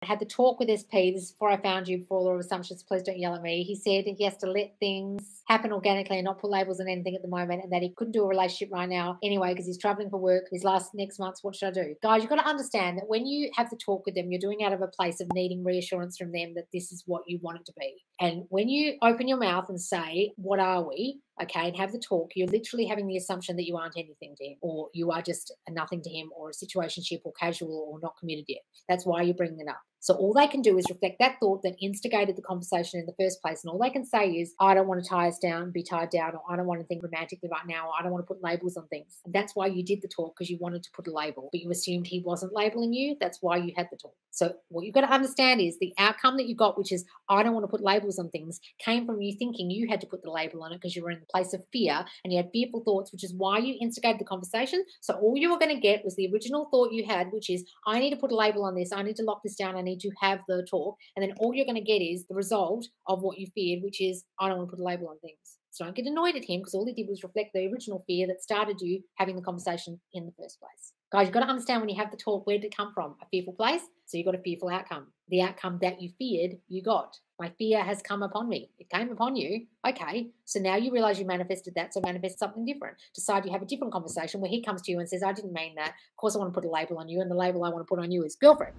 I had the talk with SP. This is before I found you, before all the assumptions. Please don't yell at me. He said he has to let things happen organically and not put labels on anything at the moment, and that he couldn't do a relationship right now anyway because he's traveling for work. His last next month's, what should I do? Guys, you've got to understand that when you have the talk with them, you're doing it out of a place of needing reassurance from them that this is what you want it to be. And when you open your mouth and say, what are we? Okay, and have the talk, you're literally having the assumption that you aren't anything to him, or you are just a nothing to him, or a situationship, or casual, or not committed yet. That's why you're bringing it up. So all they can do is reflect that thought that instigated the conversation in the first place. And all they can say is, I don't want to tie us down, be tied down, or I don't want to think romantically right now, or I don't want to put labels on things. And that's why you did the talk, because you wanted to put a label, but you assumed he wasn't labeling you. That's why you had the talk. So what you've got to understand is the outcome that you got, which is, I don't want to put labels on things, came from you thinking you had to put the label on it because you were in the place of fear and you had fearful thoughts, which is why you instigated the conversation. So all you were going to get was the original thought you had, which is, I need to put a label on this. I need to lock this down. I need to have the talk. And then all you're going to get is the result of what you feared, which is, I don't want to put a label on things. So don't get annoyed at him, because all he did was reflect the original fear that started you having the conversation in the first place. Guys, you've got to understand, when you have the talk, where did it come from? A fearful place. So you got a fearful outcome. The outcome that you feared, you got. My fear has come upon me. It came upon you. Okay. So now you realize you manifested that. So manifest something different. Decide you have a different conversation where he comes to you and says, I didn't mean that. Of course, I want to put a label on you. And the label I want to put on you is girlfriend.